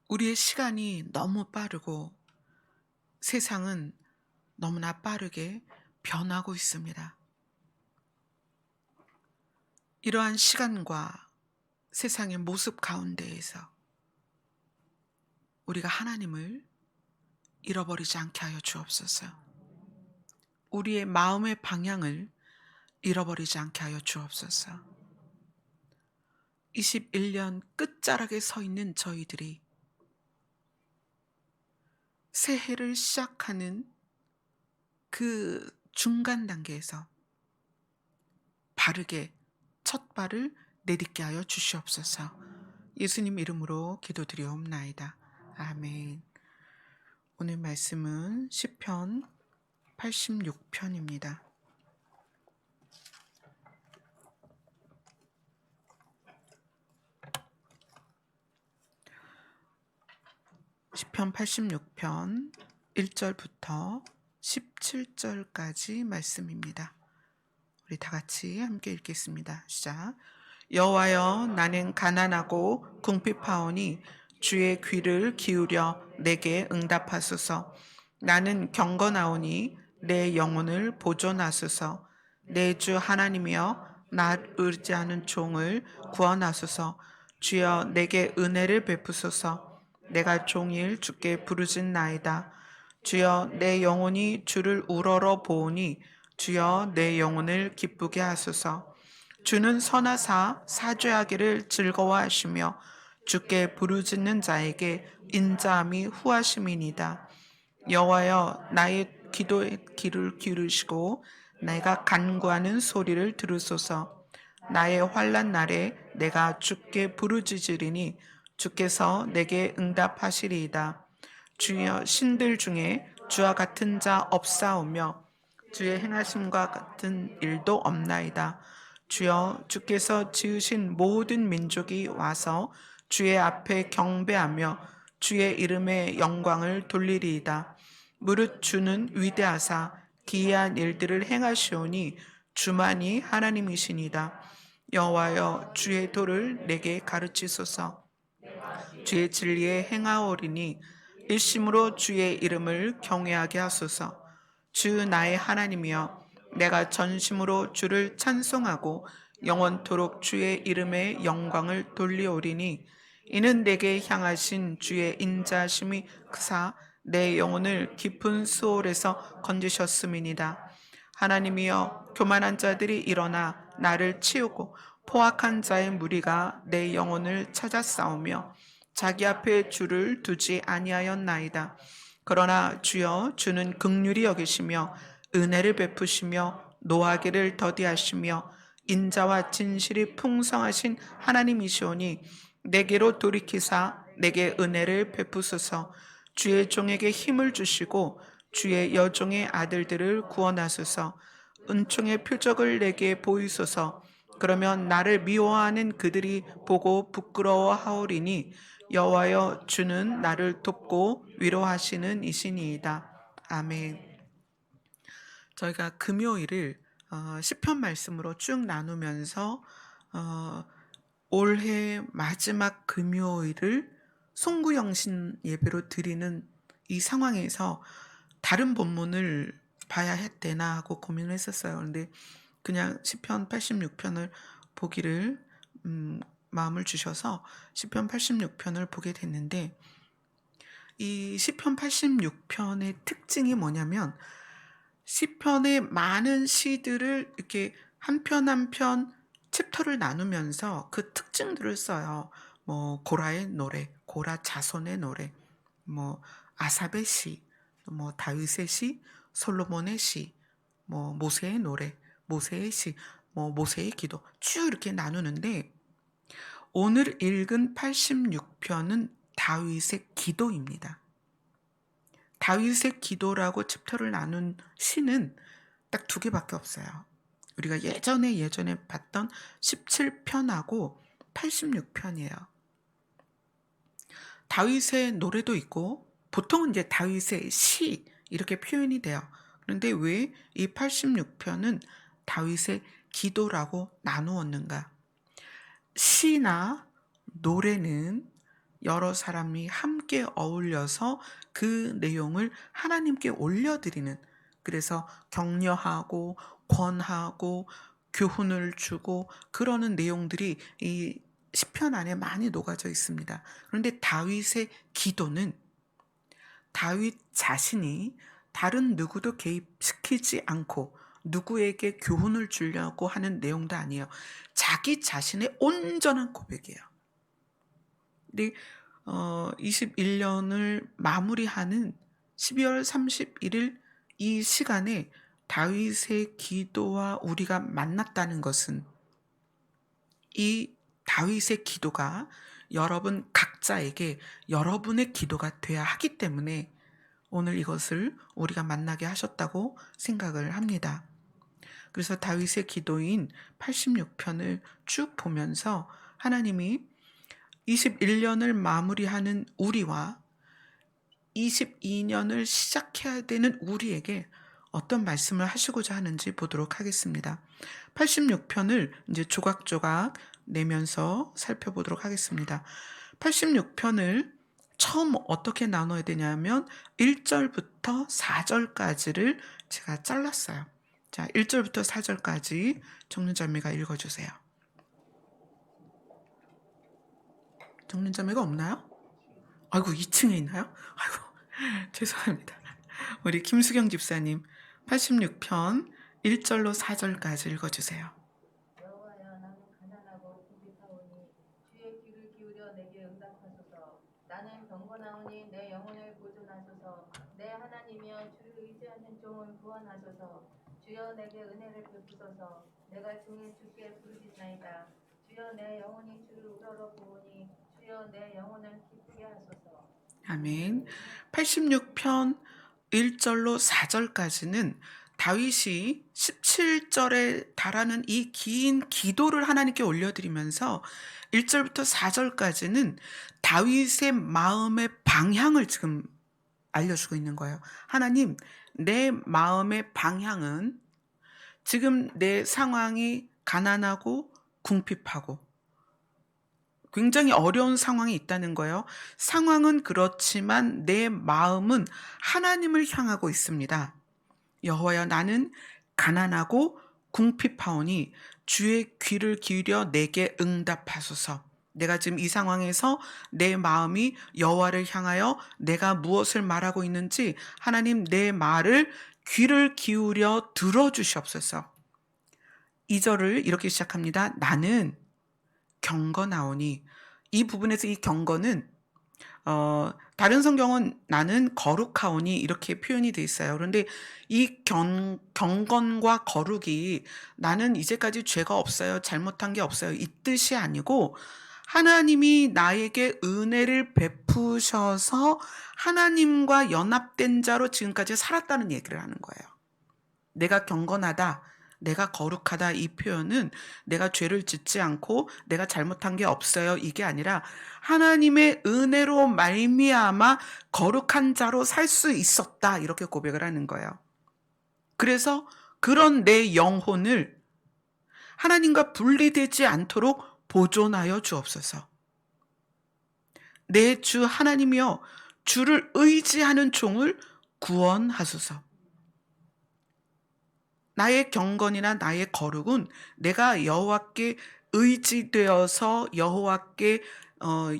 우리의 시간이 너무 빠르고 세상은 너무나 빠르게 변하고 있습니다. 이러한 시간과 세상의 모습 가운데에서 우리가 하나님을 잃어버리지 않게 하여 주옵소서. 우리의 마음의 방향을 잃어버리지 않게 하여 주옵소서. 21년 끝자락에 서 있는 저희들이 새해를 시작하는 그 중간 단계에서 바르게 첫 발을 내딛게 하여 주시옵소서. 예수님 이름으로 기도드리옵나이다. 아멘. 오늘 말씀은 시편 86편입니다. 시편 86편 1절부터 17절까지 말씀입니다. 우리 다 같이 함께 읽겠습니다. 시작. 여호와여, 나는 가난하고 궁핍하오니 주의 귀를 기울여 내게 응답하소서. 나는 경건하오니 내 영혼을 보존하소서. 내 주 하나님이여, 나 의지하는 종을 구원하소서. 주여, 내게 은혜를 베푸소서. 내가 종일 주께 부르짖나이다. 주여, 내 영혼이 주를 우러러 보오니 주여, 내 영혼을 기쁘게 하소서. 주는 선하사 사죄하기를 즐거워하시며 주께 부르짖는 자에게 인자함이 후하심이니이다. 여호와여, 나의 기도에 귀를 기울이시고 내가 간구하는 소리를 들으소서. 나의 환난 날에 내가 주께 부르짖으리니 주께서 내게 응답하시리이다. 주여, 신들 중에 주와 같은 자 없사오며 주의 행하심과 같은 일도 없나이다. 주여, 주께서 지으신 모든 민족이 와서 주의 앞에 경배하며 주의 이름의 영광을 돌리리이다. 무릇 주는 위대하사 기이한 일들을 행하시오니 주만이 하나님이시니이다. 여호와여, 주의 도를 내게 가르치소서. 주의 진리에 행하오리니 일심으로 주의 이름을 경외하게 하소서. 주 나의 하나님이여, 내가 전심으로 주를 찬송하고 영원토록 주의 이름의 영광을 돌리오리니 이는 내게 향하신 주의 인자하심이 크사 내 영혼을 깊은 수월에서 건지셨음이니이다. 하나님이여, 교만한 자들이 일어나 나를 치우고 포악한 자의 무리가 내 영혼을 찾아 싸우며 자기 앞에 주를 두지 아니하였나이다. 그러나 주여, 주는 긍휼히 여기시며 은혜를 베푸시며 노하기를 더디하시며 인자와 진실이 풍성하신 하나님이시오니 내게로 돌이키사 내게 은혜를 베푸소서. 주의 종에게 힘을 주시고 주의 여종의 아들들을 구원하소서. 은총의 표적을 내게 보이소서. 그러면 나를 미워하는 그들이 보고 부끄러워하오리니 여호와여, 주는 나를 돕고 위로하시는 이시니이다. 아멘. 저희가 금요일을 시편 말씀으로 쭉 나누면서 올해 마지막 금요일을 송구영신 예배로 드리는 이 상황에서 다른 본문을 봐야 했대나 하고 고민을 했었어요. 그런데 그냥 시편 86편을 보기를 마음을 주셔서 시편 86편을 보게 됐는데, 이 시편 86편의 특징이 뭐냐면 시편의 많은 시들을 이렇게 한 편 한 편 챕터를 나누면서 그 특징들을 써요. 뭐 고라의 노래, 고라 자손의 노래, 뭐 아삽의 시, 뭐 다윗의 시, 솔로몬의 시, 뭐 모세의 노래, 모세의 시, 뭐 모세의 기도 쭉 이렇게 나누는데, 오늘 읽은 86편은 다윗의 기도입니다. 다윗의 기도라고 챕터를 나눈 시는 딱 두 개밖에 없어요. 우리가 예전에 봤던 17편하고 86편이에요. 다윗의 노래도 있고 보통은 이제 다윗의 시 이렇게 표현이 돼요. 그런데 왜 이 86편은 다윗의 기도라고 나누었는가? 시나 노래는 여러 사람이 함께 어울려서 그 내용을 하나님께 올려드리는, 그래서 격려하고 권하고 교훈을 주고 그러는 내용들이 이 시편 안에 많이 녹아져 있습니다. 그런데 다윗의 기도는 다윗 자신이 다른 누구도 개입시키지 않고 누구에게 교훈을 주려고 하는 내용도 아니에요. 자기 자신의 온전한 고백이에요. 근데 21년을 마무리하는 12월 31일 이 시간에 다윗의 기도와 우리가 만났다는 것은 이 다윗의 기도가 여러분 각자에게 여러분의 기도가 돼야 하기 때문에 오늘 이것을 우리가 만나게 하셨다고 생각을 합니다. 그래서 다윗의 기도인 86편을 쭉 보면서 하나님이 21년을 마무리하는 우리와 22년을 시작해야 되는 우리에게 어떤 말씀을 하시고자 하는지 보도록 하겠습니다. 86편을 이제 조각조각 내면서 살펴보도록 하겠습니다. 86편을 처음 어떻게 나눠야 되냐면 1절부터 4절까지를 제가 잘랐어요. 자, 1절부터 4절까지 정윤자매가 읽어주세요. 정윤자매가 없나요? 아이고, 2층에 있나요? 아이고, 죄송합니다. 우리 김수경 집사님 86편 1절로 4절까지 읽어주세요. 여호와여, 나는 가난하고 궁핍하오니 주의 귀를 기울여 내게 응답하소서. 나는 경건하오니 내 영혼을 보존하소서. 내 하나님이여, 주를 의지하는 종을 구원하소서. 주여 내게 은혜를 베푸소서. 내가 종일 주께 부르짖나이다. 주여 내 영혼이 주를 우러러 보오니 주여 내 영혼을 기쁘게 하소서. 아멘. 86편 1절로 4절까지는 다윗이 17절에 달하는 이 긴 기도를 하나님께 올려드리면서 1절부터 4절까지는 다윗의 마음의 방향을 지금 알려주고 있는 거예요. 하나님, 내 마음의 방향은 지금 내 상황이 가난하고 궁핍하고 굉장히 어려운 상황이 있다는 거예요. 상황은 그렇지만 내 마음은 하나님을 향하고 있습니다. 여호와여, 나는 가난하고 궁핍하오니 주의 귀를 기울여 내게 응답하소서. 내가 지금 이 상황에서 내 마음이 여호와를 향하여 내가 무엇을 말하고 있는지 하나님 내 말을 귀를 기울여 들어주시옵소서. 2절을 이렇게 시작합니다. 나는 경건하오니, 이 부분에서 이 경건은 다른 성경은 나는 거룩하오니 이렇게 표현이 돼 있어요. 그런데 이 경건과 거룩이 나는 이제까지 죄가 없어요, 잘못한 게 없어요, 이 뜻이 아니고 하나님이 나에게 은혜를 베푸셔서 하나님과 연합된 자로 지금까지 살았다는 얘기를 하는 거예요. 내가 경건하다, 내가 거룩하다, 이 표현은 내가 죄를 짓지 않고 내가 잘못한 게 없어요, 이게 아니라 하나님의 은혜로 말미암아 거룩한 자로 살 수 있었다, 이렇게 고백을 하는 거예요. 그래서 그런 내 영혼을 하나님과 분리되지 않도록 보존하여 주옵소서. 내 주 하나님이여, 주를 의지하는 종을 구원하소서. 나의 경건이나 나의 거룩은 내가 여호와께 의지되어서 여호와께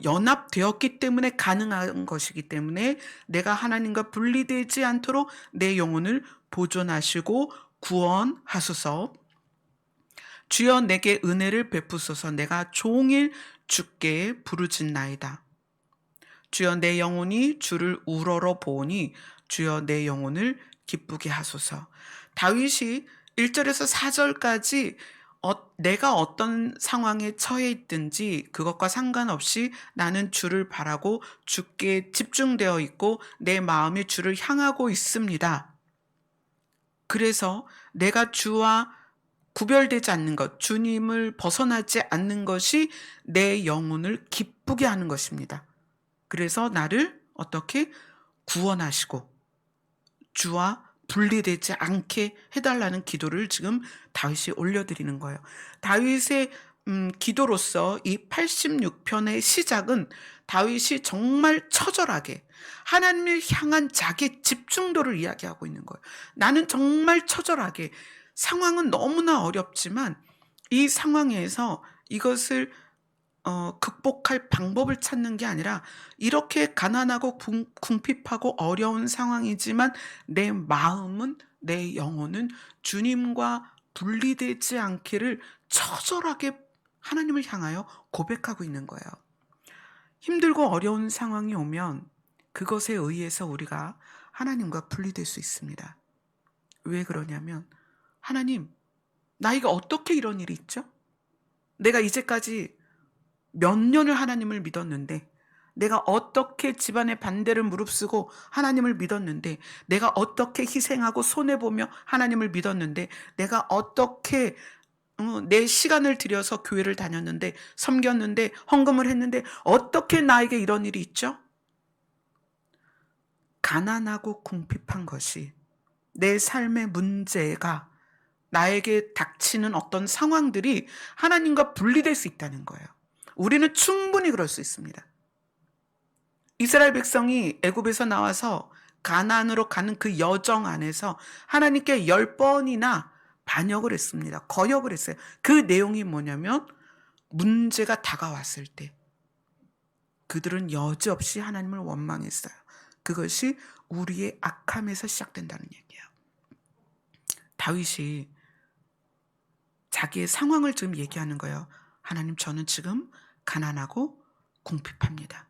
연합되었기 때문에 가능한 것이기 때문에 내가 하나님과 분리되지 않도록 내 영혼을 보존하시고 구원하소서. 주여 내게 은혜를 베푸소서. 내가 종일 주께 부르짖나이다. 주여 내 영혼이 주를 우러러 보오니 주여 내 영혼을 기쁘게 하소서. 다윗이 1절에서 4절까지 내가 어떤 상황에 처해 있든지 그것과 상관없이 나는 주를 바라고 주께 집중되어 있고 내 마음이 주를 향하고 있습니다. 그래서 내가 주와 구별되지 않는 것, 주님을 벗어나지 않는 것이 내 영혼을 기쁘게 하는 것입니다. 그래서 나를 어떻게 구원하시고 주와 분리되지 않게 해달라는 기도를 지금 다윗이 올려드리는 거예요. 다윗의 기도로서 이 86편의 시작은 다윗이 정말 처절하게 하나님을 향한 자기 집중도를 이야기하고 있는 거예요. 나는 정말 처절하게, 상황은 너무나 어렵지만 이 상황에서 이것을 극복할 방법을 찾는 게 아니라, 이렇게 가난하고 궁핍하고 어려운 상황이지만 내 마음은, 내 영혼은 주님과 분리되지 않기를 처절하게 하나님을 향하여 고백하고 있는 거예요. 힘들고 어려운 상황이 오면 그것에 의해서 우리가 하나님과 분리될 수 있습니다. 왜 그러냐면, 하나님, 나이가 어떻게 이런 일이 있죠? 내가 이제까지 몇 년을 하나님을 믿었는데, 내가 어떻게 집안의 반대를 무릅쓰고 하나님을 믿었는데, 내가 어떻게 희생하고 손해보며 하나님을 믿었는데, 내가 어떻게 내 시간을 들여서 교회를 다녔는데, 섬겼는데, 헌금을 했는데, 어떻게 나에게 이런 일이 있죠? 가난하고 궁핍한 것이, 내 삶의 문제가, 나에게 닥치는 어떤 상황들이 하나님과 분리될 수 있다는 거예요. 우리는 충분히 그럴 수 있습니다. 이스라엘 백성이 애굽에서 나와서 가나안으로 가는 그 여정 안에서 하나님께 10번이나 반역을 했습니다. 거역을 했어요. 그 내용이 뭐냐면, 문제가 다가왔을 때 그들은 여지없이 하나님을 원망했어요. 그것이 우리의 악함에서 시작된다는 얘기예요. 다윗이 자기의 상황을 지금 얘기하는 거예요. 하나님, 저는 지금 가난하고 궁핍합니다.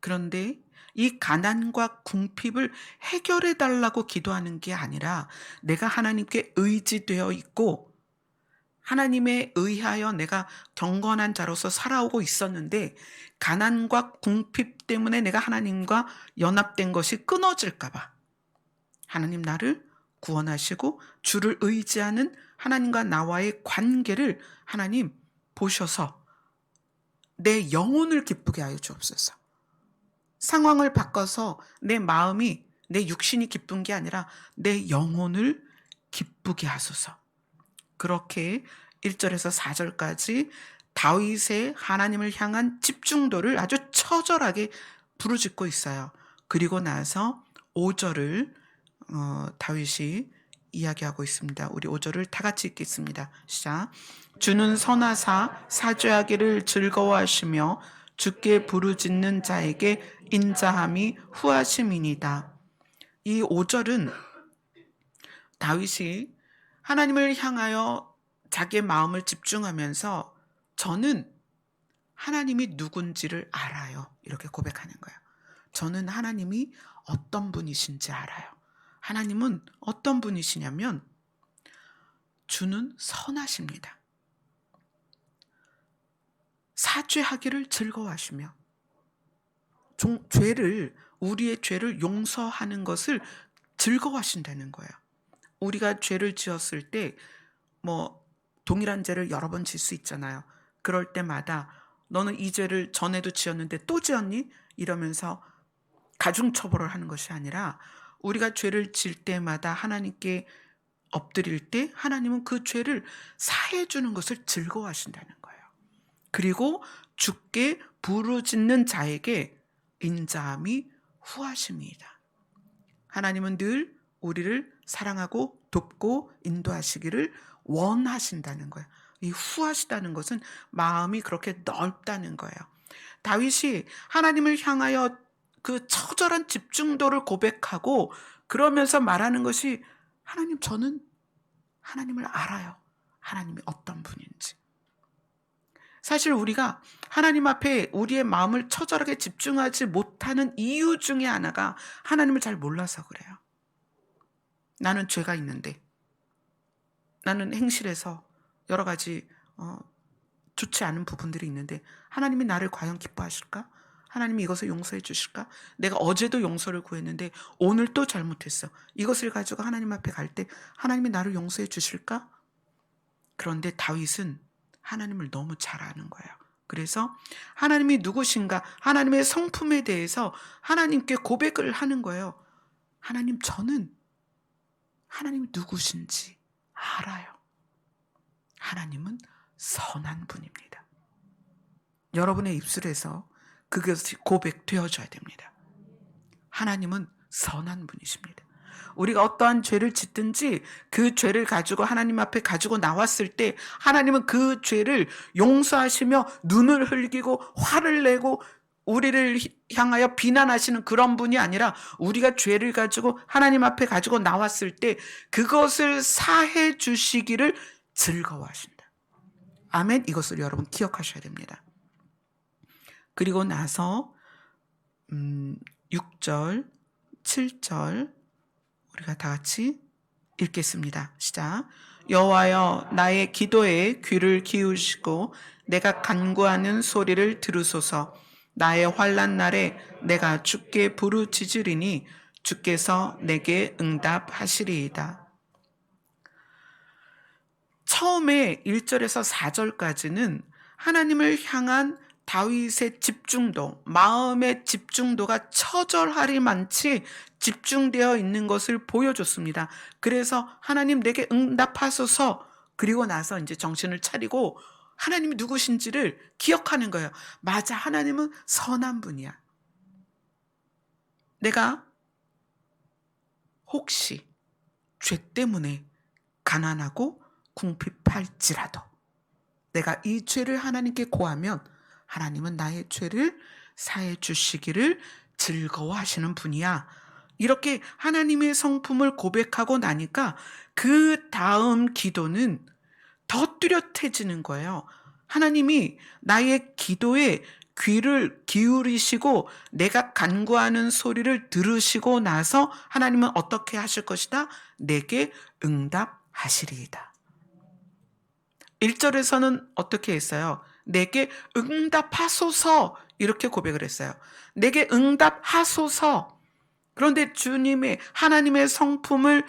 그런데 이 가난과 궁핍을 해결해 달라고 기도하는 게 아니라, 내가 하나님께 의지되어 있고 하나님에 의하여 내가 경건한 자로서 살아오고 있었는데, 가난과 궁핍 때문에 내가 하나님과 연합된 것이 끊어질까 봐 하나님, 나를 구원하시고 주를 의지하는 하나님과 나와의 관계를 하나님 보셔서 내 영혼을 기쁘게 하여 주옵소서. 상황을 바꿔서 내 마음이, 내 육신이 기쁜 게 아니라 내 영혼을 기쁘게 하소서. 그렇게 1절에서 4절까지 다윗의 하나님을 향한 집중도를 아주 처절하게 부르짖고 있어요. 그리고 나서 5절을 다윗이 이야기하고 있습니다. 우리 5절을 다 같이 읽겠습니다. 시작. 주는 선하사 사죄하기를 즐거워하시며 주께 부르짖는 자에게 인자함이 후하심이니이다. 이 5절은 다윗이 하나님을 향하여 자기의 마음을 집중하면서, 저는 하나님이 누군지를 알아요, 이렇게 고백하는 거예요. 저는 하나님이 어떤 분이신지 알아요. 하나님은 어떤 분이시냐면, 주는 선하십니다. 사죄하기를 즐거워하시며, 우리의 죄를 용서하는 것을 즐거워하신다는 거예요. 우리가 죄를 지었을 때 동일한 죄를 여러 번 질 수 있잖아요. 그럴 때마다 너는 이 죄를 전에도 지었는데 또 지었니? 이러면서 가중처벌을 하는 것이 아니라, 우리가 죄를 질 때마다 하나님께 엎드릴 때 하나님은 그 죄를 사해 주는 것을 즐거워하신다는 거예요. 그리고 주께 부르짖는 자에게 인자함이 후하심이다. 하나님은 늘 우리를 사랑하고 돕고 인도하시기를 원하신다는 거예요. 이 후하시다는 것은 마음이 그렇게 넓다는 거예요. 다윗이 하나님을 향하여 그 처절한 집중도를 고백하고 그러면서 말하는 것이, 하나님, 저는 하나님을 알아요. 하나님이 어떤 분인지. 사실 우리가 하나님 앞에 우리의 마음을 처절하게 집중하지 못하는 이유 중에 하나가 하나님을 잘 몰라서 그래요. 나는 죄가 있는데, 나는 행실에서 여러 가지 좋지 않은 부분들이 있는데, 하나님이 나를 과연 기뻐하실까? 하나님이 이것을 용서해 주실까? 내가 어제도 용서를 구했는데 오늘 또 잘못했어. 이것을 가지고 하나님 앞에 갈 때 하나님이 나를 용서해 주실까? 그런데 다윗은 하나님을 너무 잘 아는 거예요. 그래서 하나님이 누구신가, 하나님의 성품에 대해서 하나님께 고백을 하는 거예요. 하나님, 저는 하나님이 누구신지 알아요. 하나님은 선한 분입니다. 여러분의 입술에서 그것이 고백되어져야 됩니다. 하나님은 선한 분이십니다. 우리가 어떠한 죄를 짓든지 그 죄를 가지고 하나님 앞에 가지고 나왔을 때 하나님은 그 죄를 용서하시며 눈을 흘기고 화를 내고 우리를 향하여 비난하시는 그런 분이 아니라 우리가 죄를 가지고 하나님 앞에 가지고 나왔을 때 그것을 사해 주시기를 즐거워하신다. 아멘. 이것을 여러분 기억하셔야 됩니다. 그리고 나서 6절, 7절 우리가 다 같이 읽겠습니다. 시작. 여호와여 나의 기도에 귀를 기울이시고 내가 간구하는 소리를 들으소서. 나의 환난 날에 내가 주께 부르짖으리니 주께서 내게 응답하시리이다. 처음에 1절에서 4절까지는 하나님을 향한 다윗의 집중도, 마음의 집중도가 처절하리만치 집중되어 있는 것을 보여줬습니다. 그래서 하나님 내게 응답하소서. 그리고 나서 이제 정신을 차리고 하나님이 누구신지를 기억하는 거예요. 맞아, 하나님은 선한 분이야. 내가 혹시 죄 때문에 가난하고 궁핍할지라도 내가 이 죄를 하나님께 고하면 하나님은 나의 죄를 사해 주시기를 즐거워하시는 분이야. 이렇게 하나님의 성품을 고백하고 나니까 그 다음 기도는 더 뚜렷해지는 거예요. 하나님이 나의 기도에 귀를 기울이시고 내가 간구하는 소리를 들으시고 나서 하나님은 어떻게 하실 것이다? 내게 응답하시리이다. 1절에서는 어떻게 했어요? 내게 응답하소서 이렇게 고백을 했어요. 내게 응답하소서. 그런데 주님의 하나님의 성품을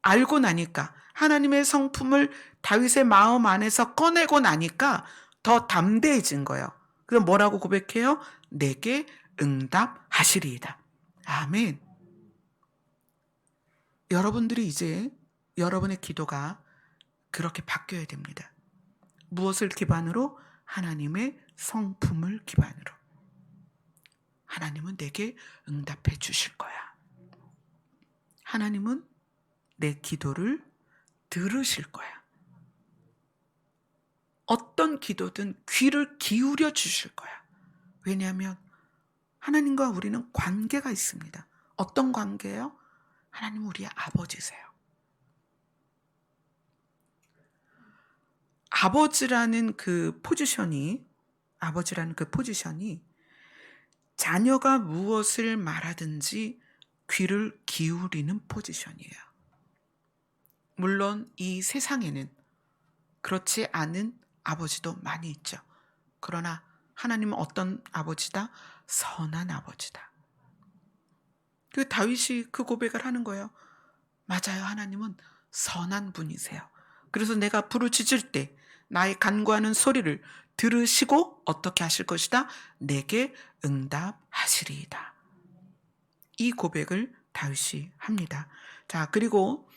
알고 나니까 하나님의 성품을 다윗의 마음 안에서 꺼내고 나니까 더 담대해진 거예요. 그럼 뭐라고 고백해요? 내게 응답하시리이다. 아멘. 여러분들이 이제 여러분의 기도가 그렇게 바뀌어야 됩니다. 무엇을 기반으로? 하나님의 성품을 기반으로. 하나님은 내게 응답해 주실 거야. 하나님은 내 기도를 들으실 거야. 어떤 기도든 귀를 기울여 주실 거야. 왜냐하면 하나님과 우리는 관계가 있습니다. 어떤 관계예요? 하나님은 우리의 아버지세요. 아버지라는 그 포지션이 자녀가 무엇을 말하든지 귀를 기울이는 포지션이에요. 물론 이 세상에는 그렇지 않은 아버지도 많이 있죠. 그러나 하나님은 어떤 아버지다? 선한 아버지다. 그 다윗이 그 고백을 하는 거예요. 맞아요. 하나님은 선한 분이세요. 그래서 내가 부르짖을 때 나의 간구하는 소리를 들으시고 어떻게 하실 것이다? 내게 응답하시리이다. 이 고백을 다윗이 합니다. 자, 그리고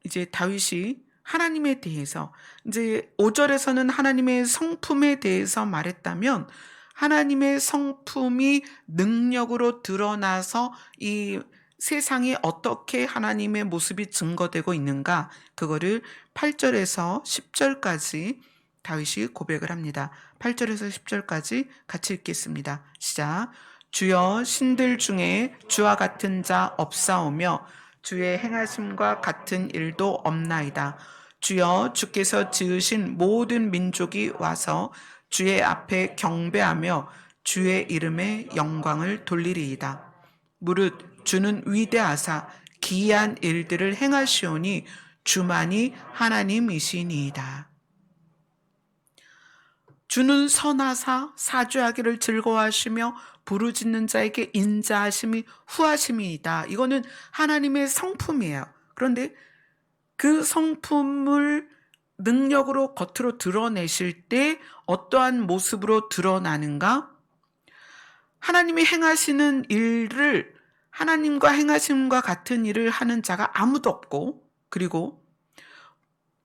이제 다윗이 하나님에 대해서 이제 5절에서는 하나님의 성품에 대해서 말했다면 하나님의 성품이 능력으로 드러나서 이 세상에 어떻게 하나님의 모습이 증거되고 있는가, 그거를 8절에서 10절까지 다윗이 고백을 합니다. 8절에서 10절까지 같이 읽겠습니다. 시작. 주여, 신들 중에 주와 같은 자 없사오며 주의 행하심과 같은 일도 없나이다. 주여, 주께서 지으신 모든 민족이 와서 주의 앞에 경배하며 주의 이름에 영광을 돌리리이다. 무릇 주는 위대하사 기이한 일들을 행하시오니 주만이 하나님이시니이다. 주는 선하사 사죄하기를 즐거워하시며 부르짖는 자에게 인자하심이 후하심이다. 이거는 하나님의 성품이에요. 그런데 그 성품을 능력으로 겉으로 드러내실 때 어떠한 모습으로 드러나는가? 하나님이 행하시는 일을, 하나님과 행하심과 같은 일을 하는 자가 아무도 없고, 그리고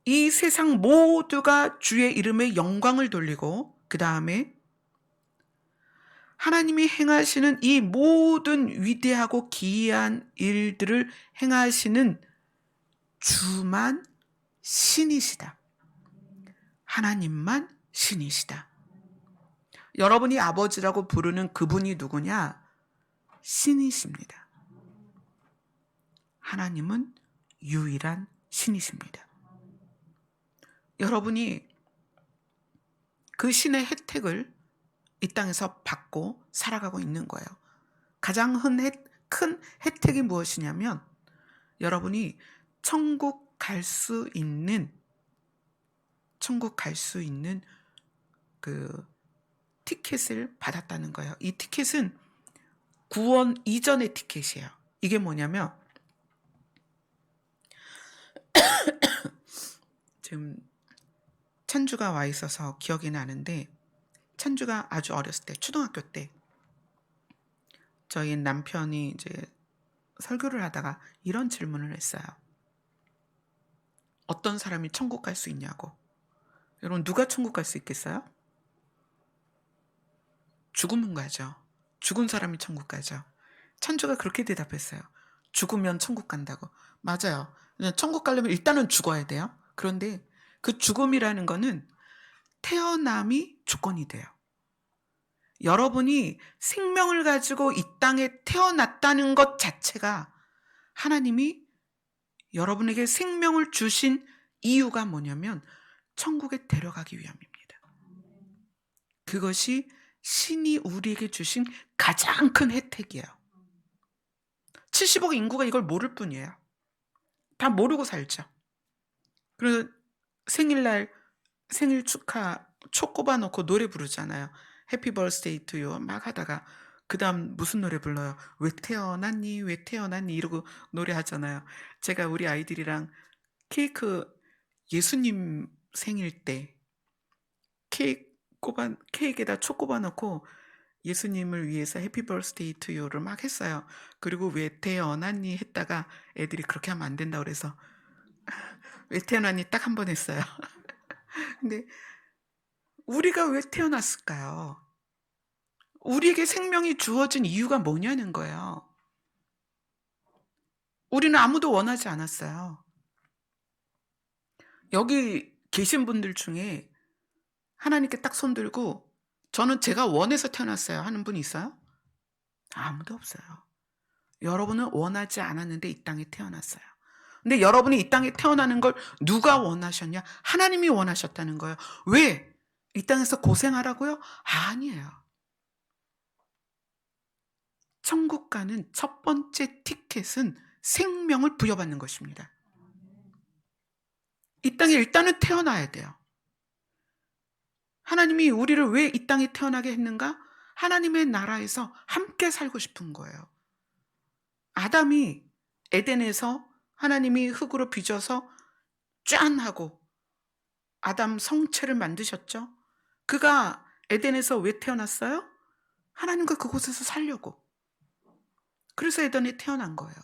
이 세상 모두가 주의 이름에 영광을 돌리고 그 다음에 하나님이 행하시는 이 모든 위대하고 기이한 일들을 행하시는 주만 신이시다. 하나님만 신이시다. 여러분이 아버지라고 부르는 그분이 누구냐? 신이십니다. 하나님은 유일한 신이십니다. 여러분이 그 신의 혜택을 이 땅에서 받고 살아가고 있는 거예요. 가장 큰 혜택이 무엇이냐면 여러분이 천국 갈 수 있는 그 티켓을 받았다는 거예요. 이 티켓은 구원 이전의 티켓이에요. 이게 뭐냐면 지금 찬주가 와 있어서 기억이 나는데, 찬주가 아주 어렸을 때, 초등학교 때 저희 남편이 이제 설교를 하다가 이런 질문을 했어요. 어떤 사람이 천국 갈 수 있냐고. 여러분, 누가 천국 갈 수 있겠어요? 죽으면 가죠. 죽은 사람이 천국 가죠. 찬주가 그렇게 대답했어요. 죽으면 천국 간다고. 맞아요. 천국 가려면 일단은 죽어야 돼요. 그런데 그 죽음이라는 거는 태어남이 조건이 돼요. 여러분이 생명을 가지고 이 땅에 태어났다는 것 자체가 하나님이 여러분에게 생명을 주신 이유가 뭐냐면 천국에 데려가기 위함입니다. 그것이 신이 우리에게 주신 가장 큰 혜택이에요. 70억 인구가 이걸 모를 뿐이에요. 다 모르고 살죠. 그래서 생일날 생일 축하 초 꼽아놓고 노래 부르잖아요. 해피 버스데이 투 유 막 하다가 그 다음 무슨 노래 불러요? 왜 태어났니? 왜 태어났니? 이러고 노래하잖아요. 제가 우리 아이들이랑 예수님 생일 때 케이크에다 초 꼽아놓고 예수님을 위해서 해피 버스데이 투 유를 막 했어요. 그리고 왜 태어났니? 했다가 애들이 그렇게 하면 안 된다고 그래서 왜 태어났니? 딱 한 번 했어요. 근데 우리가 왜 태어났을까요? 우리에게 생명이 주어진 이유가 뭐냐는 거예요. 우리는 아무도 원하지 않았어요. 여기 계신 분들 중에 하나님께 딱 손들고 저는 제가 원해서 태어났어요 하는 분 있어요? 아무도 없어요. 여러분은 원하지 않았는데 이 땅에 태어났어요. 근데 여러분이 이 땅에 태어나는 걸 누가 원하셨냐? 하나님이 원하셨다는 거예요. 왜? 이 땅에서 고생하라고요? 아니에요. 천국 가는 첫 번째 티켓은 생명을 부여받는 것입니다. 이 땅에 일단은 태어나야 돼요. 하나님이 우리를 왜 이 땅에 태어나게 했는가? 하나님의 나라에서 함께 살고 싶은 거예요. 아담이 에덴에서 하나님이 흙으로 빚어서 짠 하고 아담 성체를 만드셨죠. 그가 에덴에서 왜 태어났어요? 하나님과 그곳에서 살려고. 그래서 에덴에 태어난 거예요.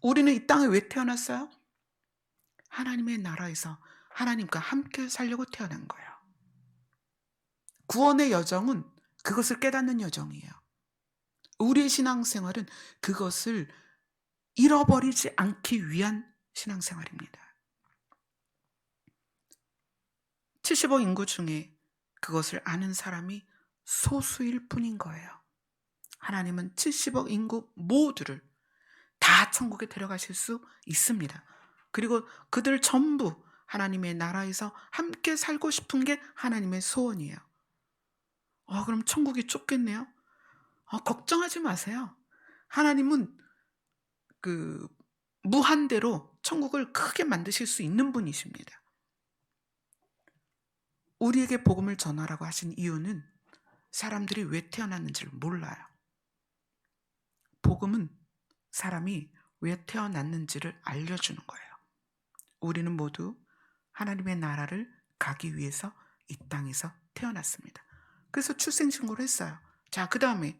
우리는 이 땅에 왜 태어났어요? 하나님의 나라에서 하나님과 함께 살려고 태어난 거예요. 구원의 여정은 그것을 깨닫는 여정이에요. 우리의 신앙생활은 그것을 잃어버리지 않기 위한 신앙생활입니다. 70억 인구 중에 그것을 아는 사람이 소수일 뿐인 거예요. 하나님은 70억 인구 모두를 다 천국에 데려가실 수 있습니다. 그리고 그들 전부 하나님의 나라에서 함께 살고 싶은 게 하나님의 소원이에요. 그럼 천국이 좁겠네요? 걱정하지 마세요. 하나님은 무한대로 천국을 크게 만드실 수 있는 분이십니다. 우리에게 복음을 전하라고 하신 이유는 사람들이 왜 태어났는지를 몰라요. 복음은 사람이 왜 태어났는지를 알려주는 거예요. 우리는 모두 하나님의 나라를 가기 위해서 이 땅에서 태어났습니다. 그래서 출생신고를 했어요. 자, 그 다음에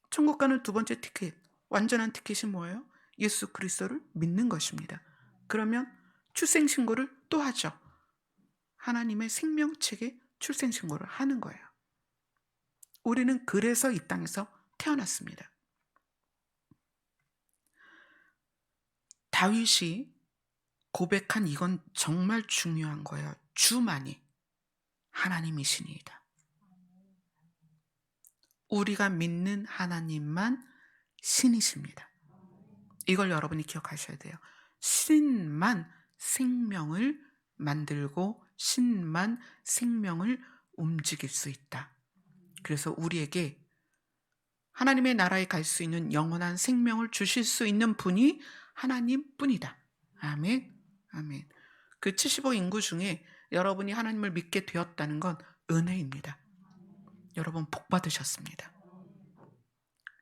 천국 가는 두 번째 티켓, 완전한 티켓이 뭐예요? 예수 그리스도를 믿는 것입니다. 그러면 출생신고를 또 하죠. 하나님의 생명책에 출생신고를 하는 거예요. 우리는 그래서 이 땅에서 태어났습니다. 다윗이 고백한 이건 정말 중요한 거예요. 주만이 하나님이시니이다. 우리가 믿는 하나님만 신이십니다. 이걸 여러분이 기억하셔야 돼요. 신만 생명을 만들고 신만 생명을 움직일 수 있다. 그래서 우리에게 하나님의 나라에 갈 수 있는 영원한 생명을 주실 수 있는 분이 하나님뿐이다. 아멘. 아멘. 그 75 인구 중에 여러분이 하나님을 믿게 되었다는 건 은혜입니다. 여러분 복 받으셨습니다.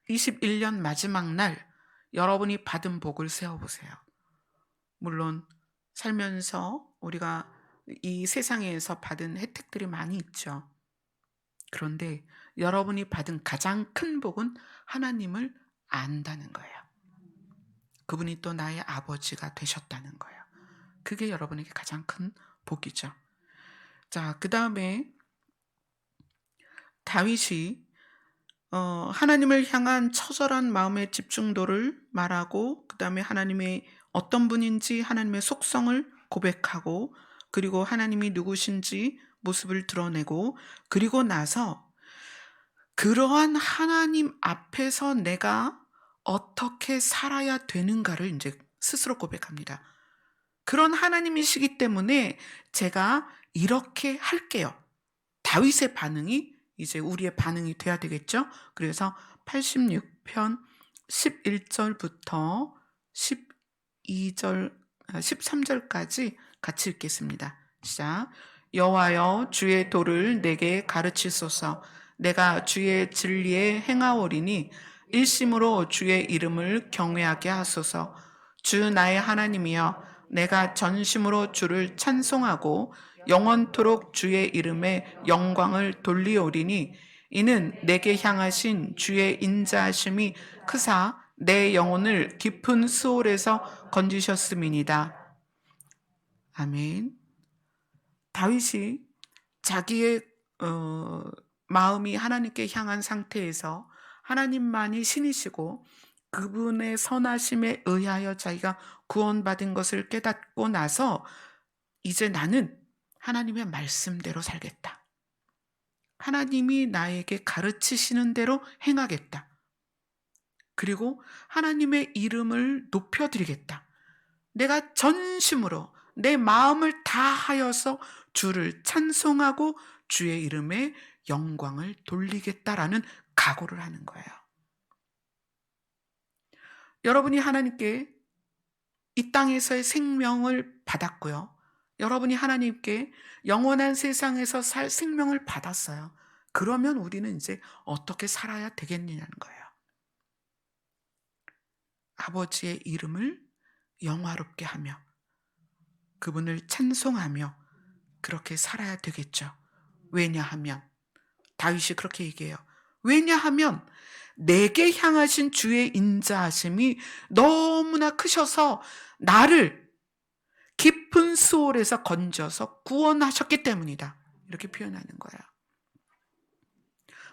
21년 마지막 날 여러분이 받은 복을 세어보세요. 물론 살면서 우리가 이 세상에서 받은 혜택들이 많이 있죠. 그런데 여러분이 받은 가장 큰 복은 하나님을 안다는 거예요. 그분이 또 나의 아버지가 되셨다는 거예요. 그게 여러분에게 가장 큰 복이죠. 자, 그 다음에 다윗이 하나님을 향한 처절한 마음의 집중도를 말하고, 그 다음에 하나님의 어떤 분인지 하나님의 속성을 고백하고, 그리고 하나님이 누구신지 모습을 드러내고, 그리고 나서 그러한 하나님 앞에서 내가 어떻게 살아야 되는가를 이제 스스로 고백합니다. 그런 하나님이시기 때문에 제가 이렇게 할게요. 다윗의 반응이 이제 우리의 반응이 돼야 되겠죠. 그래서 86편 11절부터 12절, 13절까지 같이 읽겠습니다. 시작. 여호와여, 주의 도를 내게 가르치소서. 내가 주의 진리에 행하오리니 일심으로 주의 이름을 경외하게 하소서. 주 나의 하나님이여, 내가 전심으로 주를 찬송하고 영원토록 주의 이름에 영광을 돌리오리니 이는 내게 향하신 주의 인자하심이 크사 내 영혼을 깊은 수월에서 건지셨음이니이다. 아멘. 다윗이 자기의 마음이 하나님께 향한 상태에서 하나님만이 신이시고 그분의 선하심에 의하여 자기가 구원받은 것을 깨닫고 나서 이제 나는 하나님의 말씀대로 살겠다. 하나님이 나에게 가르치시는 대로 행하겠다. 그리고 하나님의 이름을 높여드리겠다. 내가 전심으로 내 마음을 다하여서 주를 찬송하고 주의 이름에 영광을 돌리겠다라는 각오를 하는 거예요. 여러분이 하나님께 이 땅에서의 생명을 받았고요. 여러분이 하나님께 영원한 세상에서 살 생명을 받았어요. 그러면 우리는 이제 어떻게 살아야 되겠느냐는 거예요. 아버지의 이름을 영화롭게 하며 그분을 찬송하며 그렇게 살아야 되겠죠. 왜냐하면 다윗이 그렇게 얘기해요. 왜냐하면 내게 향하신 주의 인자하심이 너무나 크셔서 나를 깊은 수월에서 건져서 구원하셨기 때문이다. 이렇게 표현하는 거예요.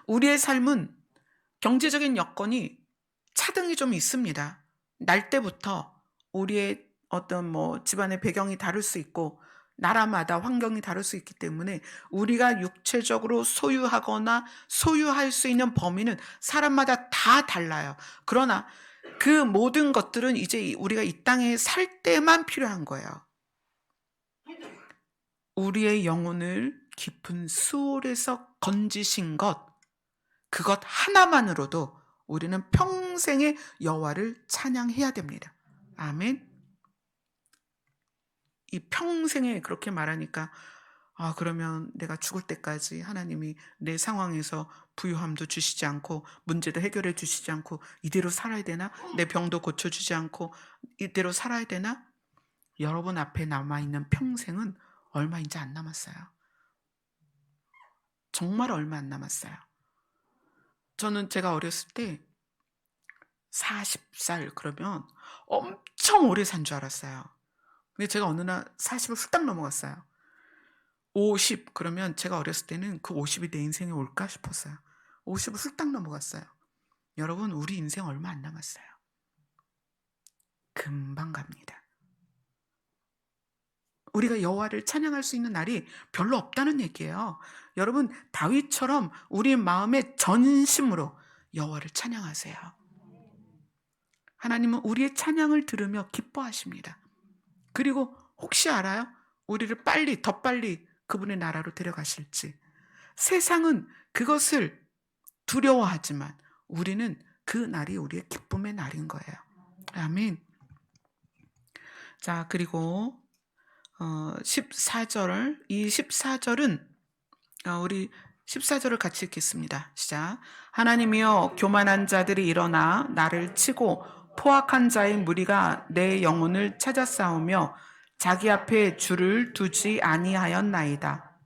우리의 삶은 경제적인 여건이 차등이 좀 있습니다. 날 때부터 우리의 어떤 집안의 배경이 다를 수 있고 나라마다 환경이 다를 수 있기 때문에 우리가 육체적으로 소유하거나 소유할 수 있는 범위는 사람마다 다 달라요. 그러나 그 모든 것들은 이제 우리가 이 땅에 살 때만 필요한 거예요. 우리의 영혼을 깊은 수월에서 건지신 것, 그것 하나만으로도 우리는 평생의 여호와를 찬양해야 됩니다. 아멘. 이 평생에 그렇게 말하니까 그러면 내가 죽을 때까지 하나님이 내 상황에서 부유함도 주시지 않고 문제도 해결해 주시지 않고 이대로 살아야 되나? 내 병도 고쳐주지 않고 이대로 살아야 되나? 여러분 앞에 남아있는 평생은 얼마 이제 안 남았어요. 정말 얼마 안 남았어요. 저는 제가 어렸을 때 40살 그러면 엄청 오래 산 줄 알았어요. 근데 제가 어느 날 40을 훌딱 넘어갔어요. 50 그러면 제가 어렸을 때는 그 50이 내 인생에 올까 싶었어요. 50을 훌딱 넘어갔어요. 여러분, 우리 인생 얼마 안 남았어요. 금방 갑니다. 우리가 여호와를 찬양할 수 있는 날이 별로 없다는 얘기예요. 여러분, 다윗처럼 우리 마음의 전심으로 여호와를 찬양하세요. 하나님은 우리의 찬양을 들으며 기뻐하십니다. 그리고 혹시 알아요? 우리를 더 빨리 그분의 나라로 데려가실지. 세상은 그것을 두려워하지만 우리는 그 날이 우리의 기쁨의 날인 거예요. 아멘. 자, 그리고 14절, 이 14절은 우리 14절을 같이 읽겠습니다. 시작. 하나님이여, 교만한 자들이 일어나 나를 치고 포악한 자의 무리가 내 영혼을 찾아 싸우며 자기 앞에 줄을 두지 아니하였나이다.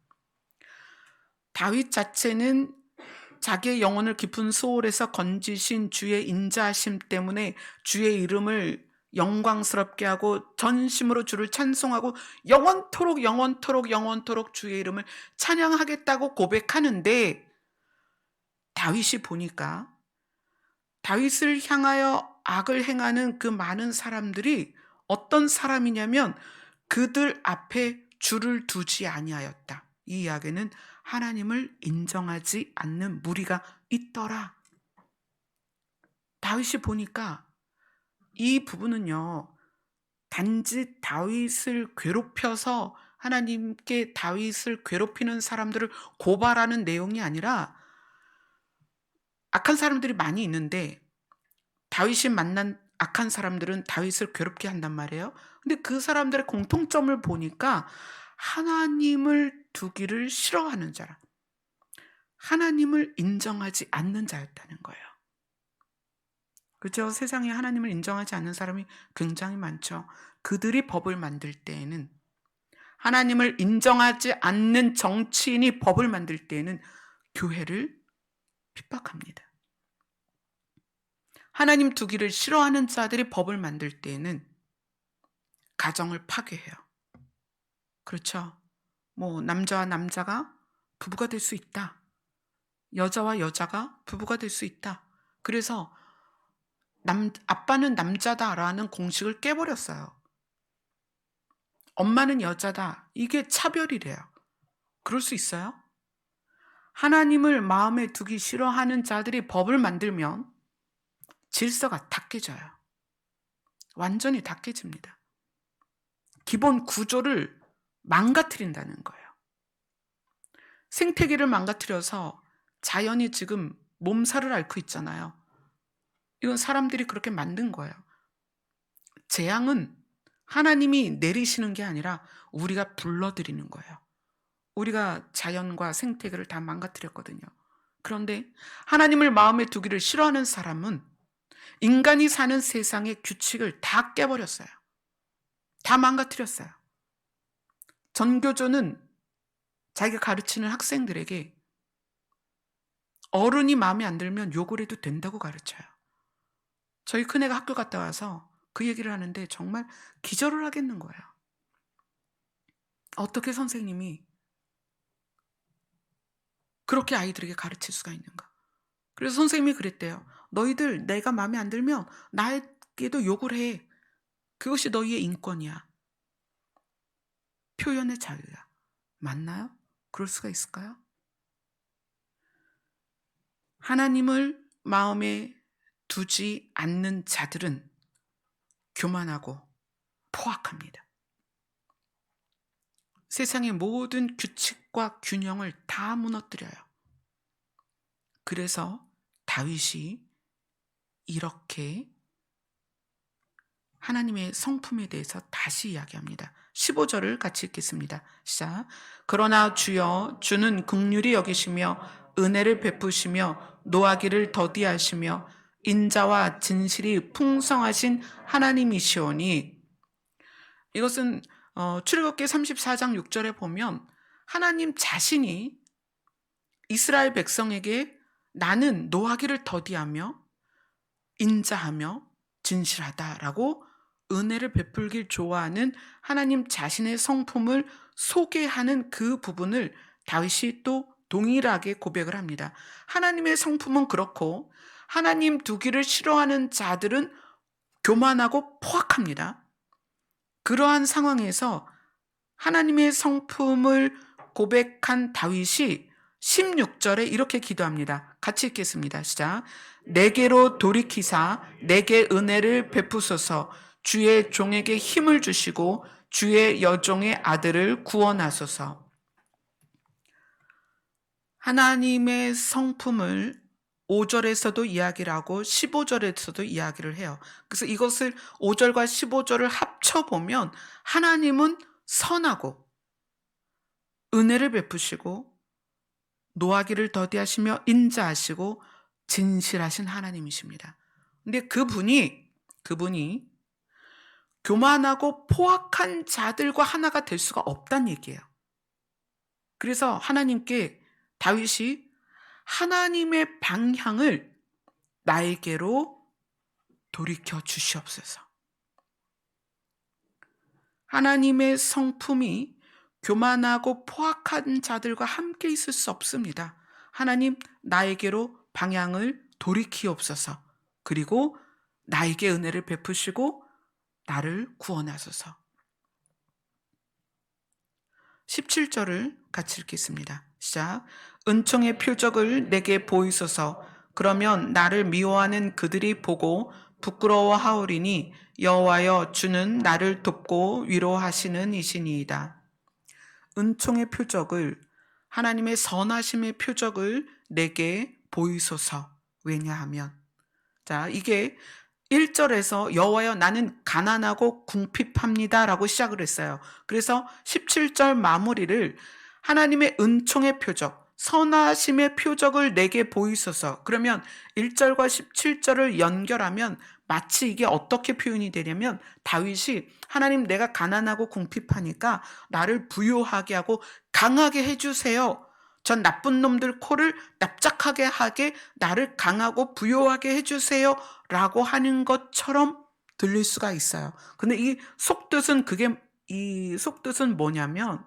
다윗 자체는 자기의 영혼을 깊은 소홀에서 건지신 주의 인자하심 때문에 주의 이름을 영광스럽게 하고 전심으로 주를 찬송하고 영원토록 영원토록 영원토록 주의 이름을 찬양하겠다고 고백하는데, 다윗이 보니까 다윗을 향하여 악을 행하는 그 많은 사람들이 어떤 사람이냐면 그들 앞에 줄을 두지 아니하였다. 이 이야기는 하나님을 인정하지 않는 무리가 있더라. 다윗이 보니까 이 부분은요, 단지 다윗을 괴롭혀서 하나님께 다윗을 괴롭히는 사람들을 고발하는 내용이 아니라, 악한 사람들이 많이 있는데 다윗이 만난 악한 사람들은 다윗을 괴롭게 한단 말이에요. 근데 그 사람들의 공통점을 보니까 하나님을 두기를 싫어하는 자라, 하나님을 인정하지 않는 자였다는 거예요. 그렇죠? 세상에 하나님을 인정하지 않는 사람이 굉장히 많죠. 그들이 법을 만들 때에는, 하나님을 인정하지 않는 정치인이 법을 만들 때에는 교회를 핍박합니다. 하나님 두기를 싫어하는 자들이 법을 만들 때에는 가정을 파괴해요. 그렇죠? 뭐 남자와 남자가 부부가 될 수 있다. 여자와 여자가 부부가 될 수 있다. 그래서 아빠는 남자다라는 공식을 깨버렸어요. 엄마는 여자다. 이게 차별이래요. 그럴 수 있어요? 하나님을 마음에 두기 싫어하는 자들이 법을 만들면 질서가 다 깨져요. 완전히 다 깨집니다. 기본 구조를 망가뜨린다는 거예요. 생태계를 망가뜨려서 자연이 지금 몸살을 앓고 있잖아요. 이건 사람들이 그렇게 만든 거예요. 재앙은 하나님이 내리시는 게 아니라 우리가 불러들이는 거예요. 우리가 자연과 생태계를 다 망가뜨렸거든요. 그런데 하나님을 마음에 두기를 싫어하는 사람은 인간이 사는 세상의 규칙을 다 깨버렸어요. 다 망가뜨렸어요. 전교조는 자기가 가르치는 학생들에게 어른이 마음에 안 들면 욕을 해도 된다고 가르쳐요. 저희 큰애가 학교 갔다 와서 그 얘기를 하는데 정말 기절을 하겠는 거예요. 어떻게 선생님이 그렇게 아이들에게 가르칠 수가 있는가. 그래서 선생님이 그랬대요. 너희들 내가 마음에 안 들면 나에게도 욕을 해. 그것이 너희의 인권이야. 표현의 자유야. 맞나요? 그럴 수가 있을까요? 하나님을 마음에 두지 않는 자들은 교만하고 포악합니다. 세상의 모든 규칙과 균형을 다 무너뜨려요. 그래서 다윗이 이렇게 하나님의 성품에 대해서 다시 이야기합니다. 15절을 같이 읽겠습니다. 시작. 그러나 주여, 주는 긍휼히 여기시며 은혜를 베푸시며 노하기를 더디하시며 인자와 진실이 풍성하신 하나님이시오니. 이것은 출애굽기 34장 6절에 보면 하나님 자신이 이스라엘 백성에게 나는 노하기를 더디하며 인자하며 진실하다라고 은혜를 베풀길 좋아하는 하나님 자신의 성품을 소개하는 그 부분을 다윗이 또 동일하게 고백을 합니다. 하나님의 성품은 그렇고 하나님 두기를 싫어하는 자들은 교만하고 포악합니다. 그러한 상황에서 하나님의 성품을 고백한 다윗이 16절에 이렇게 기도합니다. 같이 읽겠습니다. 시작. 내게로 돌이키사 내게 은혜를 베푸소서. 주의 종에게 힘을 주시고 주의 여종의 아들을 구원하소서. 하나님의 성품을 5절에서도 이야기를 하고 15절에서도 이야기를 해요. 그래서 이것을 5절과 15절을 합쳐보면 하나님은 선하고 은혜를 베푸시고 노하기를 더디하시며 인자하시고 진실하신 하나님이십니다. 근데 그분이 교만하고 포악한 자들과 하나가 될 수가 없다는 얘기예요. 그래서 하나님께 다윗이 하나님의 방향을 나에게로 돌이켜 주시옵소서. 하나님의 성품이 교만하고 포악한 자들과 함께 있을 수 없습니다. 하나님, 나에게로 방향을 돌이키옵소서. 그리고 나에게 은혜를 베푸시고 나를 구원하소서. 17절을 같이 읽겠습니다. 시작. 은총의 표적을 내게 보이소서. 그러면 나를 미워하는 그들이 보고 부끄러워하오리니 여호와여 주는 나를 돕고 위로하시는 이시니이다. 은총의 표적을, 하나님의 선하심의 표적을 내게 보이소서. 왜냐하면, 자, 이게 1절에서 여호와여 나는 가난하고 궁핍합니다 라고 시작을 했어요. 그래서 17절 마무리를 하나님의 은총의 표적, 선하심의 표적을 내게 보이소서. 그러면 1절과 17절을 연결하면 마치 이게 어떻게 표현이 되냐면 다윗이 하나님 내가 가난하고 궁핍하니까 나를 부요하게 하고 강하게 해주세요. 전 나쁜 놈들 코를 납작하게 하게 나를 강하고 부요하게 해주세요 라고 하는 것처럼 들릴 수가 있어요. 근데 이 속뜻은 뭐냐면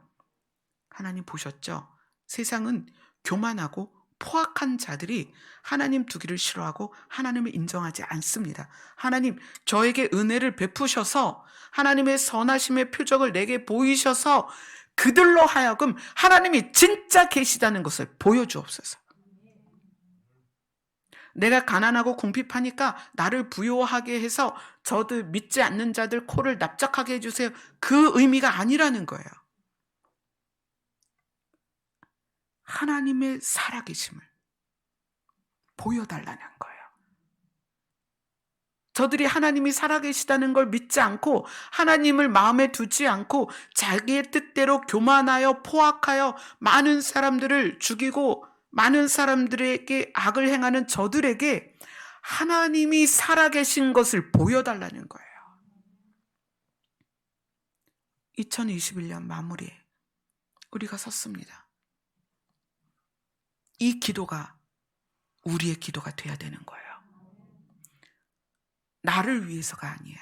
하나님 보셨죠? 세상은 교만하고 포악한 자들이 하나님 두기를 싫어하고 하나님을 인정하지 않습니다. 하나님 저에게 은혜를 베푸셔서 하나님의 선하심의 표적을 내게 보이셔서 그들로 하여금 하나님이 진짜 계시다는 것을 보여주옵소서. 내가 가난하고 궁핍하니까 나를 부요하게 해서 저들 믿지 않는 자들 코를 납작하게 해주세요. 그 의미가 아니라는 거예요. 하나님의 살아계심을 보여달라는 거예요. 저들이 하나님이 살아계시다는 걸 믿지 않고 하나님을 마음에 두지 않고 자기의 뜻대로 교만하여 포악하여 많은 사람들을 죽이고 많은 사람들에게 악을 행하는 저들에게 하나님이 살아계신 것을 보여달라는 거예요. 2021년 마무리에 우리가 섰습니다. 이 기도가 우리의 기도가 돼야 되는 거예요. 나를 위해서가 아니에요.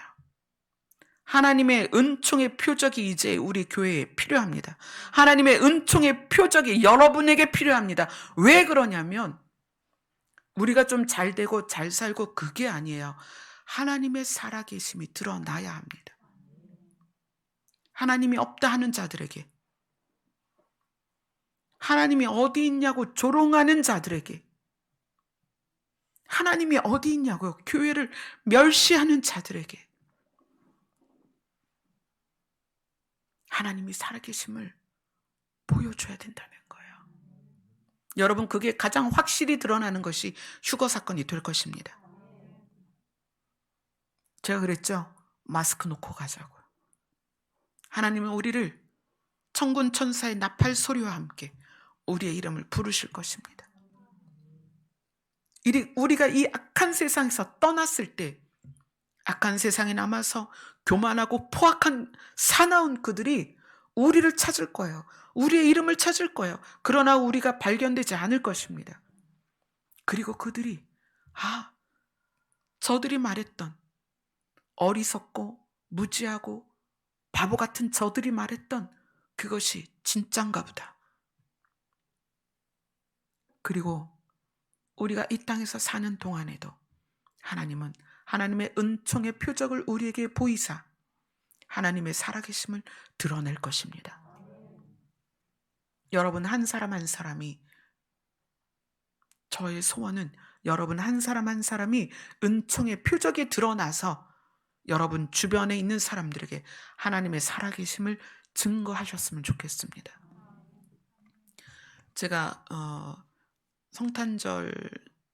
하나님의 은총의 표적이 이제 우리 교회에 필요합니다. 하나님의 은총의 표적이 여러분에게 필요합니다. 왜 그러냐면 우리가 좀 잘 되고 잘 살고 그게 아니에요. 하나님의 살아계심이 드러나야 합니다. 하나님이 없다 하는 자들에게, 하나님이 어디 있냐고 조롱하는 자들에게, 하나님이 어디 있냐고 교회를 멸시하는 자들에게 하나님이 살아계심을 보여줘야 된다는 거예요. 여러분, 그게 가장 확실히 드러나는 것이 휴거 사건이 될 것입니다. 제가 그랬죠? 마스크 놓고 가자고요. 하나님은 우리를 천군 천사의 나팔 소리와 함께 우리의 이름을 부르실 것입니다. 우리가 이 악한 세상에서 떠났을 때 악한 세상에 남아서 교만하고 포악한 사나운 그들이 우리를 찾을 거예요. 우리의 이름을 찾을 거예요. 그러나 우리가 발견되지 않을 것입니다. 그리고 그들이 저들이 말했던 어리석고 무지하고 바보 같은 저들이 말했던 그것이 진짠가 보다. 그리고 우리가 이 땅에서 사는 동안에도 하나님은 하나님의 은총의 표적을 우리에게 보이사 하나님의 살아계심을 드러낼 것입니다. 여러분 한 사람 한 사람이, 저의 소원은 여러분 한 사람 한 사람이 은총의 표적이 드러나서 여러분 주변에 있는 사람들에게 하나님의 살아계심을 증거하셨으면 좋겠습니다. 제가 성탄절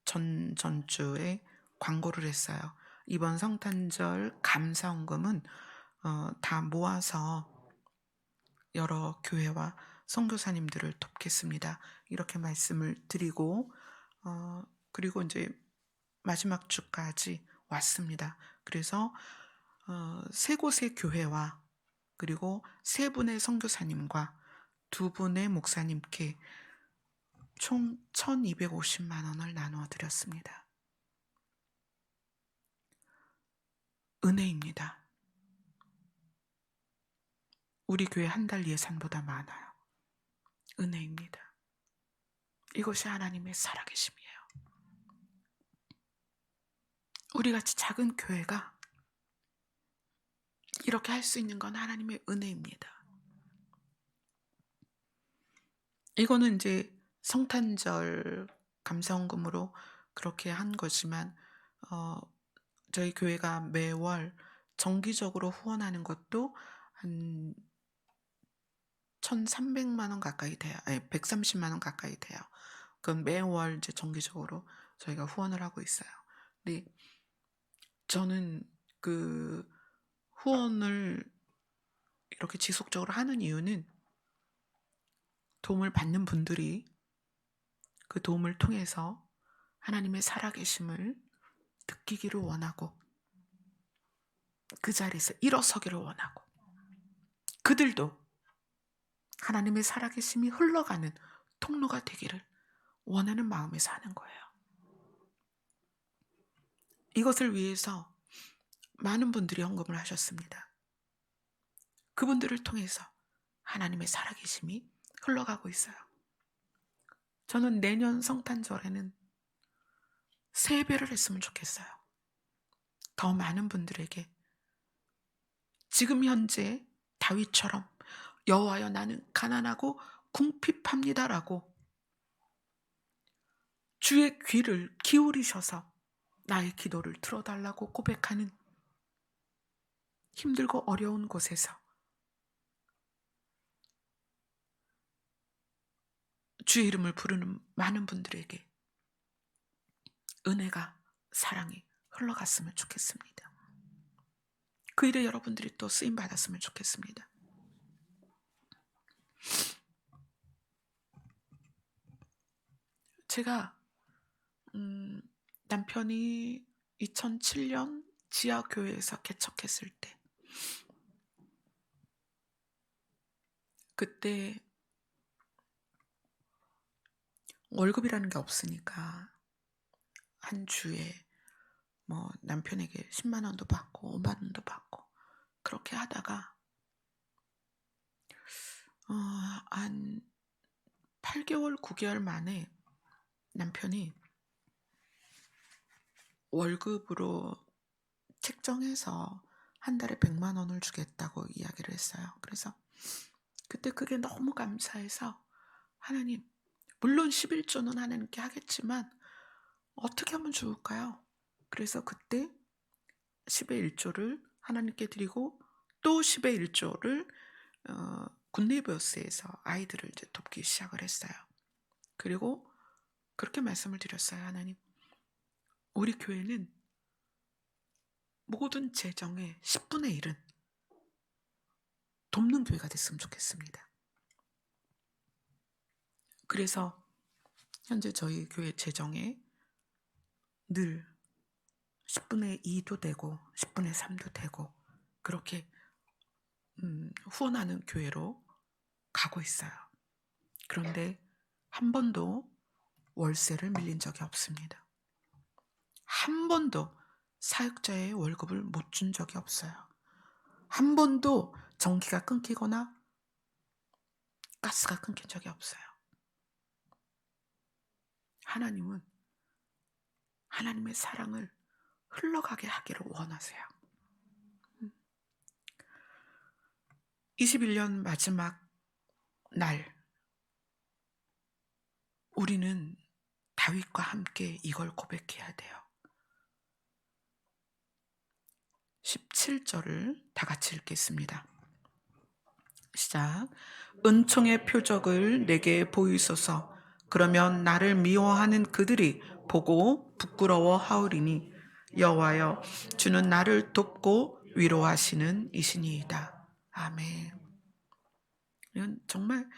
전주에 광고를 했어요. 이번 성탄절 감사헌금은 다 모아서 여러 교회와 선교사님들을 돕겠습니다. 이렇게 말씀을 드리고 그리고 이제 마지막 주까지 왔습니다. 그래서 세 곳의 교회와 그리고 세 분의 선교사님과 두 분의 목사님께 총 1,250만 원을 나누어 드렸습니다. 은혜입니다. 우리 교회 한 달 예산보다 많아요. 은혜입니다. 이것이 하나님의 살아계심이에요. 우리같이 작은 교회가 이렇게 할 수 있는 건 하나님의 은혜입니다. 이거는 이제 성탄절 감사헌금으로 그렇게 한 거지만 저희 교회가 매월 정기적으로 후원하는 것도 한 1,300만 원 가까이 돼요. 아니 130만 원 가까이 돼요. 그건 매월 이제 정기적으로 저희가 후원을 하고 있어요. 근데 저는 그 후원을 이렇게 지속적으로 하는 이유는 도움을 받는 분들이 그 도움을 통해서 하나님의 살아계심을 느끼기를 원하고 그 자리에서 일어서기를 원하고 그들도 하나님의 살아계심이 흘러가는 통로가 되기를 원하는 마음에서 하는 거예요. 이것을 위해서 많은 분들이 헌금을 하셨습니다. 그분들을 통해서 하나님의 살아계심이 흘러가고 있어요. 저는 내년 성탄절에는 3배를 했으면 좋겠어요. 더 많은 분들에게 지금 현재 다윗처럼 여호와여 나는 가난하고 궁핍합니다라고 주의 귀를 기울이셔서 나의 기도를 들어달라고 고백하는 힘들고 어려운 곳에서 주의 이름을 부르는 많은 분들에게 은혜가 사랑이 흘러갔으면 좋겠습니다. 그 일에 여러분들이 또 쓰임 받았으면 좋겠습니다. 제가 남편이 2007년 지하교회에서 개척했을 때 그때 월급이라는 게 없으니까 한 주에 뭐 남편에게 10만 원도 받고 5만 원도 받고 그렇게 하다가 한 8개월 9개월 만에 남편이 월급으로 책정해서 한 달에 100만 원을 주겠다고 이야기를 했어요. 그래서 그때 그게 너무 감사해서 하나님, 물론 11조는 하나님께 하겠지만 어떻게 하면 좋을까요? 그래서 그때 10의 1조를 하나님께 드리고 또 10의 1조를 굿네이버스에서 아이들을 이제 돕기 시작을 했어요. 그리고 그렇게 말씀을 드렸어요. 하나님, 우리 교회는 모든 재정의 10분의 1은 돕는 교회가 됐으면 좋겠습니다. 그래서 현재 저희 교회 재정에 늘 10분의 2도 되고 10분의 3도 되고 그렇게 후원하는 교회로 가고 있어요. 그런데 한 번도 월세를 밀린 적이 없습니다. 한 번도 사역자의 월급을 못 준 적이 없어요. 한 번도 전기가 끊기거나 가스가 끊긴 적이 없어요. 하나님은 하나님의 사랑을 흘러가게 하기를 원하세요. 21년 마지막 날, 우리는 다윗과 함께 이걸 고백해야 돼요. 17절을 다 같이 읽겠습니다. 시작. 은총의 표적을 내게 보이소서. 그러면 나를 미워하는 그들이 보고 부끄러워하오리니 여호와여, 주는 나를 돕고 위로하시는 이시니이다. 아멘. 이건 정말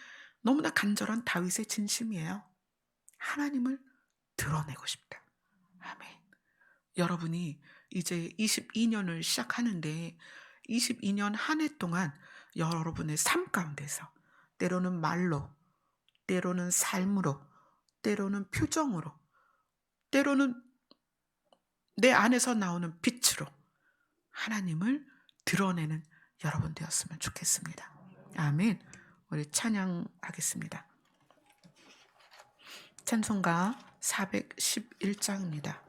너무나 간절한 다윗의 진심이에요. 하나님을 드러내고 싶다. 아멘. 여러분이 이제 22년을 시작하는데 22년 한 해 동안 여러분의 삶 가운데서 때로는 말로, 때로는 삶으로, 때로는 표정으로, 때로는 내 안에서 나오는 빛으로 하나님을 드러내는 여러분 되었으면 좋겠습니다. 아멘. 우리 찬양하겠습니다. 찬송가 411장입니다.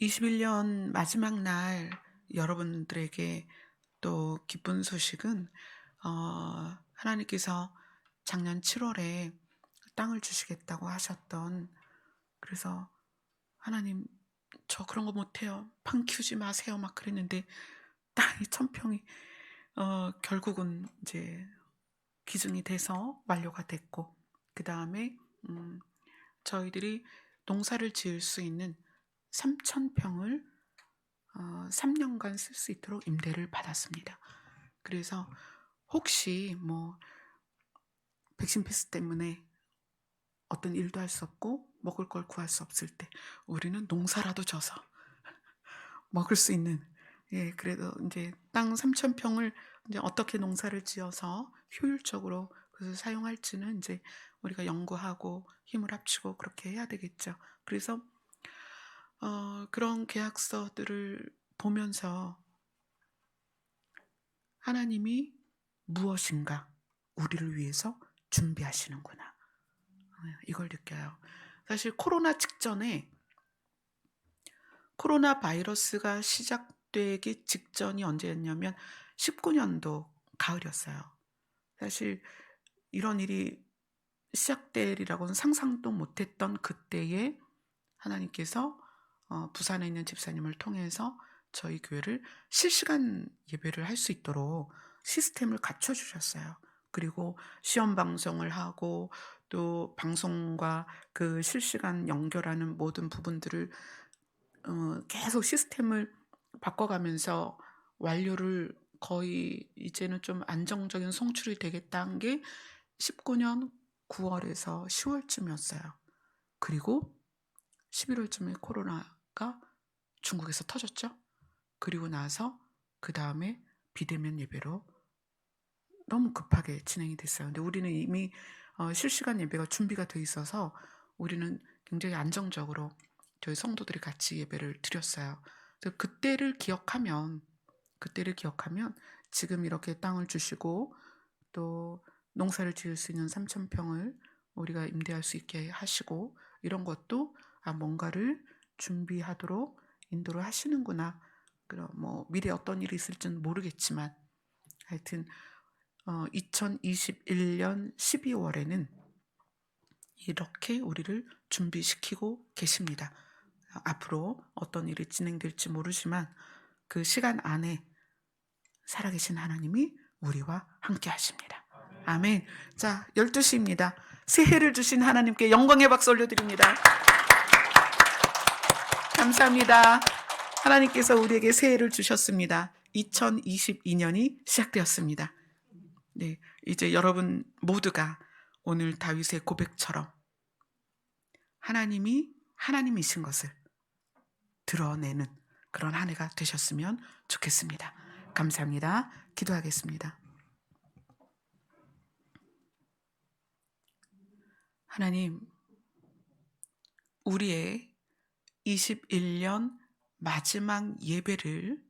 21년 마지막 날 여러분들에게 또 기쁜 소식은 하나님께서 작년 7월에 땅을 주시겠다고 하셨던, 그래서 하나님 저 그런 거 못해요. 방 키우지 마세요. 막 그랬는데 땅이 1,000평이 결국은 이제 기증이 돼서 완료가 됐고, 그 다음에 저희들이 농사를 지을 수 있는 3,000평을 3년간 쓸 수 있도록 임대를 받았습니다. 그래서 혹시 뭐 백신 패스 때문에 어떤 일도 할 수 없고 먹을 걸 구할 수 없을 때 우리는 농사라도 져서 먹을 수 있는, 예, 그래도 이제 땅 3,000평을 이제 어떻게 농사를 지어서 효율적으로 그것을 사용할지는 이제 우리가 연구하고 힘을 합치고 그렇게 해야 되겠죠. 그래서 그런 계약서들을 보면서 하나님이 무엇인가 우리를 위해서 준비하시는구나, 이걸 느껴요. 사실 코로나 직전에, 코로나 바이러스가 시작되기 직전이 언제였냐면 19년도 가을이었어요. 사실 이런 일이 시작되리라고는 상상도 못했던 그때에 하나님께서 부산에 있는 집사님을 통해서 저희 교회를 실시간 예배를 할 수 있도록 시스템을 갖춰주셨어요. 그리고 시험 방송을 하고 또 방송과 그 실시간 연결하는 모든 부분들을 계속 시스템을 바꿔가면서 완료를, 거의 이제는 좀 안정적인 송출이 되겠다는 게 19년 9월에서 10월쯤이었어요. 그리고 11월쯤에 코로나가 중국에서 터졌죠. 그리고 나서 그 다음에 비대면 예배로 너무 급하게 진행이 됐어요. 근데 우리는 이미 실시간 예배가 준비가 돼 있어서 우리는 굉장히 안정적으로 저희 성도들이 같이 예배를 드렸어요. 그래서 그때를 기억하면 지금 이렇게 땅을 주시고 또 농사를 지을 수 있는 3,000평을 우리가 임대할 수 있게 하시고, 이런 것도 뭔가를 준비하도록 인도를 하시는구나. 그럼 뭐 미래 어떤 일이 있을지는 모르겠지만 하여튼 2021년 12월에는 이렇게 우리를 준비시키고 계십니다. 앞으로 어떤 일이 진행될지 모르지만 그 시간 안에 살아계신 하나님이 우리와 함께 하십니다. 아멘. 자, 12시입니다. 새해를 주신 하나님께 영광의 박수 올려드립니다. 감사합니다. 하나님께서 우리에게 새해를 주셨습니다. 2022년이 시작되었습니다. 네, 이제 여러분 모두가 오늘 다윗의 고백처럼 하나님이 하나님이신 것을 드러내는 그런 한 해가 되셨으면 좋겠습니다. 감사합니다. 기도하겠습니다. 하나님, 우리의 21년 마지막 예배를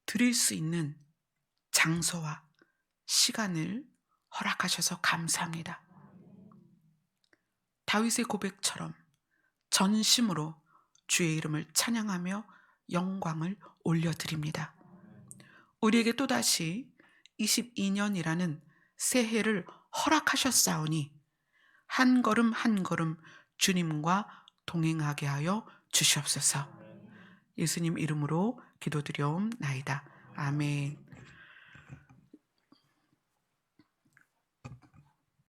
드릴 수 있는 장소와 시간을 허락하셔서 감사합니다. 다윗의 고백처럼 전심으로 주의 이름을 찬양하며 영광을 올려드립니다. 우리에게 또다시 22년이라는 새해를 허락하셨사오니 한 걸음 한 걸음 주님과 동행하게 하여 주시옵소서. 예수님 이름으로 기도드려옵나이다. 아멘.